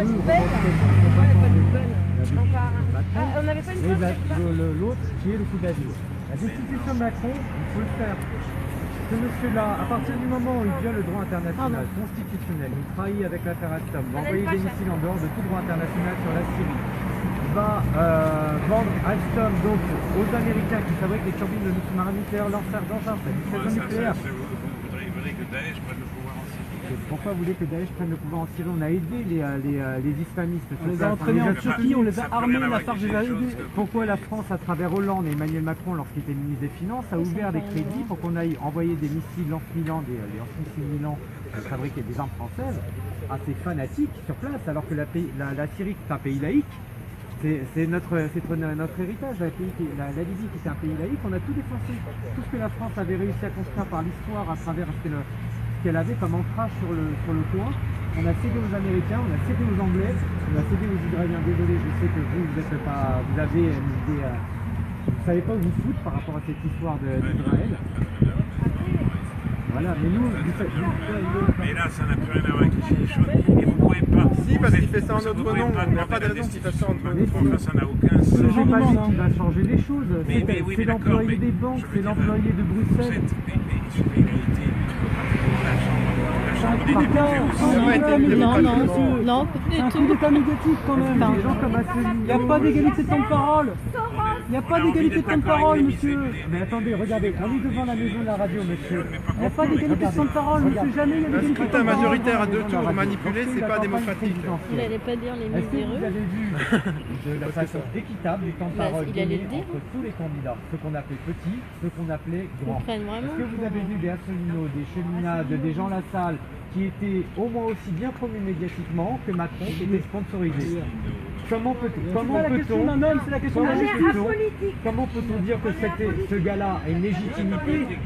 On n'avait pas une et l'autre qui est le coup d'asile. La destitution de Macron, il faut le faire. Ce monsieur-là, à partir du moment où il viole le droit international constitutionnel, il trahit avec l'affaire Alstom, va envoyer des missiles en dehors de tout droit international sur la Syrie, va vendre Alstom donc aux Américains qui fabriquent les turbines de sous-marins nucléaires, leur faire dans un nucléaire. Vous voudrez que Daesh prenne le pouvoir en Syrie. Pourquoi vous voulez que Daesh prenne le pouvoir en Syrie? On a aidé les islamistes. On les a entraînés en Turquie, on les a armés, la Farge les a aidés. Pourquoi la France, à travers Hollande et Emmanuel Macron, lorsqu'il était ministre des Finances, a ouvert des crédits pour qu'on aille envoyer des missiles lance-Milan, des lance-missiles Milan fabriquer des armes françaises assez fanatiques sur place, alors que la Syrie, c'est un pays laïque. C'est notre héritage, la Libye qui était un pays laïque, on a tout défoncé. Tout ce que la France avait réussi à construire par l'histoire à travers ce qu'elle avait comme ancrage sur le coin, on a cédé aux Américains, on a cédé aux Anglais, on a cédé aux Israéliens. Désolé, je sais que vous avez une idée, vous ne savez pas où vous foutre par rapport à cette histoire d'Israël. Voilà, mais nous, mais là, ça n'a plus rien à voir avec les gilets jaunes. Et vous ne pouvez pas. Si, parce qu'il fait ça en notre nom. Il n'y a pas de raison qu'il fasse ça en notre nom. Ça n'a aucun sens. c'est pas lui qui va changer les choses. Oui, C'est l'employé des banques, c'est l'employé de Bruxelles. Mais sur l'égalité, la chambre des députés aussi. Non, c'est un coup d'état médiatique quand même. Des gens comme Asselineau. Il n'y a pas d'égalité de temps de parole. Il n'y a pas d'égalité de temps de parole, monsieur. Mais attendez, regardez, on est devant la maison de la radio, monsieur. Il n'y a pas d'égalité de temps de parole, monsieur. Jamais il y a Un d'égalité de temps scrutin de parole. majoritaire à 2 tours manipulé, c'est pas démocratique. Il n'allait pas dire les Est-ce que vous miséreux. avez vu de la façon équitable du temps de parole il allait donné le dire. entre tous les candidats, ceux qu'on appelait petits, ceux qu'on appelait grands? Comprennent vraiment. Est-ce que vous avez vu des Asselineau, des Cheminade, des gens Lassalle qui étaient au moins aussi bien promus médiatiquement que Macron qui était sponsorisé? Comment C'est pas la question d'un homme, c'est la question d'un justice. comment peut-on dire que ce gars-là a une légitimité?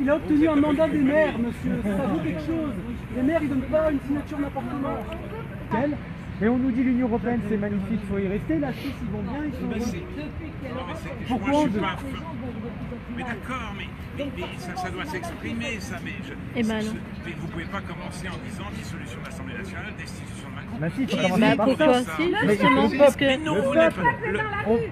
Il a obtenu un mandat des maires, monsieur. Ça vaut quelque chose. Les maires, ils donnent pas une signature n'importe comment. Et on nous dit l'Union Européenne c'est magnifique, il faut y rester. La Suisse ils vont bien, ils sont bons. Pourquoi moi, je suis pas... Mais d'accord, mais ça doit s'exprimer, ça. Mais vous pouvez pas commencer en disant dissolution de l'Assemblée nationale, destitution de Macron. Bah si, il faut commencer par Pourquoi ça. si, justement, parce que... Mais non,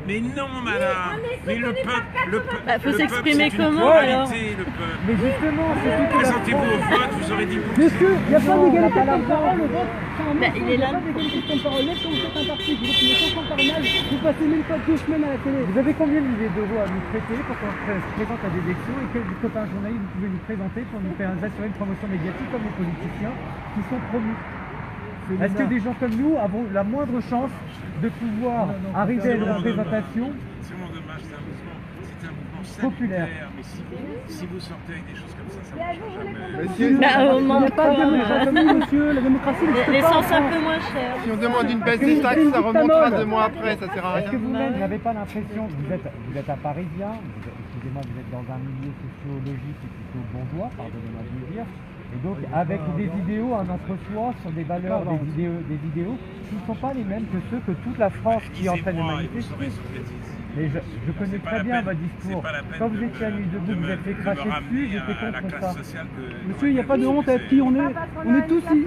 mais non, madame. Mais le peuple, Bah, faut s'exprimer c'est une comment, alors? pluralité, le peuple. Mais justement, c'est tout. Présentez-vous au vote, vous aurez 10%. Monsieur, il n'y a pas d'égalité de temps de parole. Le vote, Bah, il est là. Il n'y a pas d'égalité de temps de parole. Même quand vous êtes un parti, vous êtes une chanson parlementaire, vous passez même pas 2 semaines à la télé. Vous avez combien de milliers d'euros à nous prêter pour qu'on se présente à des élections et quels copains journalistes vous pouvez nous présenter pour nous faire assurer une promotion médiatique comme les politiciens qui sont promus? Est-ce que des gens comme nous avons la moindre chance de pouvoir arriver à une représentation? C'est vraiment dommage, c'est un mouvement Populaire. sanitaire, mais si vous sortez avec des choses comme ça marche jamais. Bah, au Il n'y moins, a pas de démocratie, monsieur. La démocratie n'existe pas. l'essence un peu moins chère. Si on demande une baisse des taxes, ça remontera 2 mois après, ça sert à Est-ce que rien. vous-même n'avez pas l'impression, vous êtes un Parisien, excusez-moi, vous êtes dans un milieu sociologique et plutôt bourgeois, pardonnez-moi de le dire, et donc avec des idéaux, un entre-soi sur des valeurs, des idéaux qui ne sont pas les mêmes que ceux que toute la France qui est en train de manifester. Mais je connais très bien votre discours. Quand vous étiez à Nuit debout, vous êtes fait cracher dessus, j'étais contre ça. Monsieur, il n'y a pas de honte à être qui on est. On est tous ici.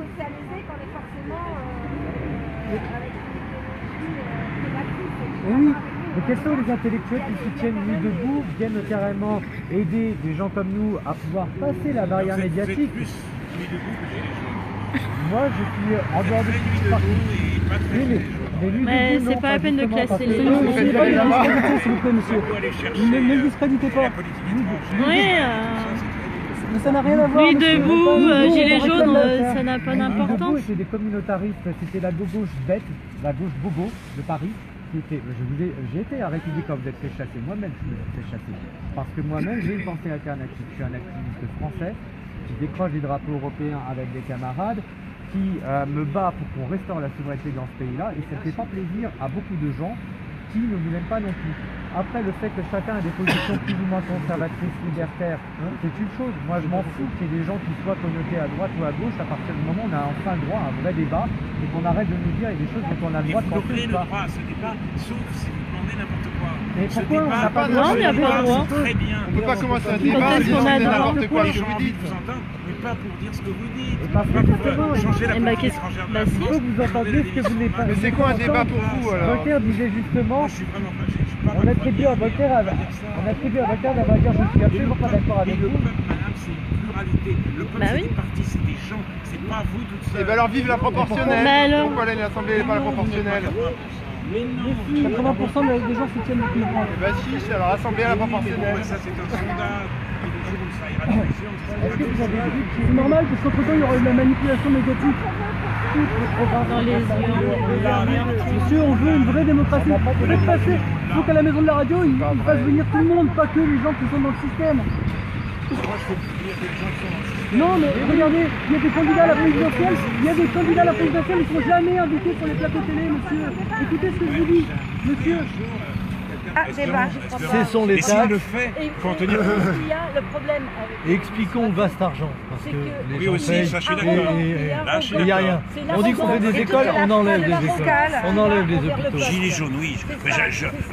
Oui, mais quels sont les intellectuels qui soutiennent Nuit debout, viennent carrément aider des gens comme nous à pouvoir passer la barrière médiatique? Moi, je suis en dehors de tout parti. Mais c'est pas la peine de classer les Ne gens. le pas les discréditer, s'il vous plaît, monsieur. Ne le discréditez pas. Oui, Mais ça n'a rien à voir. Nuit monsieur. debout, gilets On jaunes, réclame ça n'a pas Nuit d'importance. debout étaient des communautaristes, c'était la gauche bête, la gauche bobo de Paris. J'ai été à République quand vous êtes fait chasser, moi-même je me suis fait chasser. Parce que moi-même j'ai une pensée alternative, je suis un activiste français qui décroche des drapeaux européens avec des camarades, qui me bat pour qu'on restaure la souveraineté dans ce pays-là, et ça ne fait pas plaisir à beaucoup de gens qui ne vous aiment pas non plus. Après, le fait que chacun ait des positions plus ou moins conservatrices, libertaires, c'est une chose. Moi, je m'en fous qu'il y ait des gens qui soient connotés à droite ou à gauche à partir du moment où on a enfin le droit à un vrai débat et qu'on arrête de nous dire qu'il y a des choses dont on a le droit de penser ou pas. Ce débat, sauf si vous raconter n'importe quoi. Mais Ce pourquoi on débat, n'a pas le droit on n'a pas le droit. c'est très bien. On peut pas commencer un Quand débat en est-ce disant qu'on a que le droit n'importe quoi Les ce que gens vous ont envie dites. de vous entendre, mais pas pour dire ce que vous dites. Et parce que Pas pour justement, changer la Eh ben, politique qu'est-ce- étrangère de bah, la si. France. il faut que vous entendiez ce que vous voulez pas. Mais c'est quoi un débat pour vous alors? Voltaire disait justement, Moi, je suis vraiment pas. Je suis pas on attribue à Voltaire d'avoir dit je suis absolument pas d'accord avec le vous. peuple, madame, c'est une pluralité. Le peuple, Bah c'est oui. des partis, c'est des gens. C'est pas vous toutes seules. Et ben alors vive la Bah proportionnelle. alors. Pourquoi l'Assemblée n'est pas la proportionnelle? Mais non. 80% des gens soutiennent le plus grand. Eh ben si, c'est alors Assemblée à la proportionnelle. Ça, c'est un sondage. Et les jours où ça ira dans l'élection, Est-ce que vous avez vu C'est normal parce qu'entre-temps, il y aura eu de la manipulation médiatique. Dans les urnes. Monsieur, on veut une vraie démocratie. Faites passer. Il faut qu'à la maison de la radio, ils fassent venir tout le monde, pas que les gens qui sont dans le système. Non, mais regardez, il y a des candidats à la présidentielle, ils ne sont jamais invités sur les plateaux télé, monsieur. Écoutez ce que je vous dis, monsieur. Ah, débat. Cessons les Et s'il taxes le fait, faut en tenir Il compte. y a le problème avec... et expliquons le vaste argent. Parce que les Oui, gens aussi, payent ça, je suis et- d'accord. et- Là, je suis il n'y a rien. d'accord. On dit qu'on fait des écoles, on enlève les écoles. On enlève les hôpitaux. Gilets jaunes, oui. Mais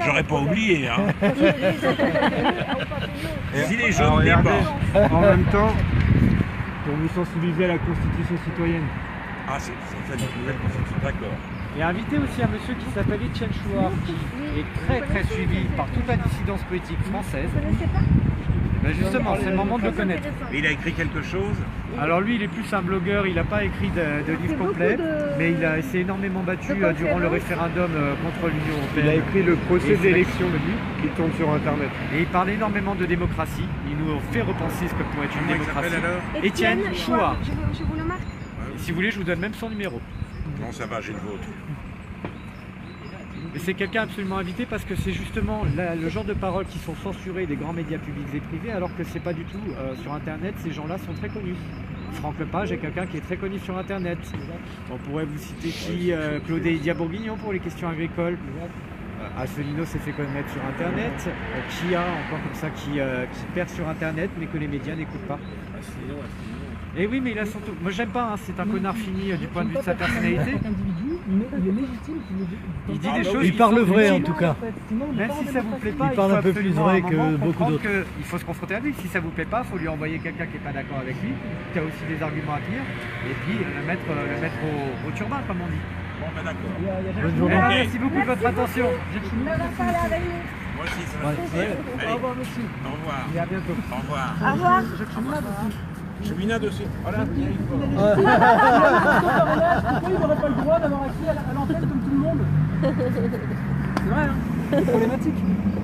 j'aurais pas oublié. Hein. Gilets jaunes, regardez, débat. en même temps, pour vous sensibiliser à la Constitution citoyenne. Ah, c'est ça, une nouvelle constitution, d'accord. Et invité aussi un monsieur qui s'appelle Étienne Chouard, qui est très suivi par toute la dissidence politique française. Ben justement, c'est le moment de le connaître. Et il a écrit quelque chose. Alors lui, il est plus un blogueur, il n'a pas écrit de livre complet, mais il s'est énormément battu durant le référendum contre l'Union Il a européenne. écrit le procès Et d'élection qui tourne sur internet. Et il parle énormément de démocratie, il nous fait repenser ce que pourrait être une Comment il s'appelle démocratie. alors? Étienne Chouard. Je vous le marque. Si vous voulez, je vous donne même son numéro. Non, ça va, j'ai le vôtre. Et c'est quelqu'un absolument invité parce que c'est justement le genre de paroles qui sont censurées des grands médias publics et privés, alors que c'est pas du tout sur Internet. Ces gens-là sont très connus. Franck Lepage est quelqu'un qui est très connu sur Internet. On pourrait vous citer qui Claude Edia Bourguignon pour les questions agricoles. Asselineau s'est fait connaître sur Internet. Kia, encore comme ça, qui perd sur Internet, mais que les médias n'écoutent pas. Et oui, mais il a son tour. Moi, j'aime pas, hein, c'est un connard fini du point de vue de sa personnalité. Il est légitime. Il dit des choses. Il parle vrai en tout cas. Même si ça vous plaît pas, Il parle faut un peu plus absolument vrai à un que moment beaucoup comprendre d'autres. Il faut se confronter avec. Si ça vous plaît pas, il faut lui envoyer quelqu'un qui n'est pas d'accord avec lui, qui a aussi des arguments à tenir, et puis le mettre au turbin, comme on dit. Bon, ben d'accord. Bonne Eh journée. ben, merci beaucoup de votre attention. Moi aussi, ça va. Ouais. Allez, au revoir. Et à bientôt. Au revoir. Au revoir. Cheminade aussi. Voilà. Pourquoi il n'aurait pas le droit d'avoir accès à l'antenne comme tout le monde? C'est vrai, hein? C'est problématique.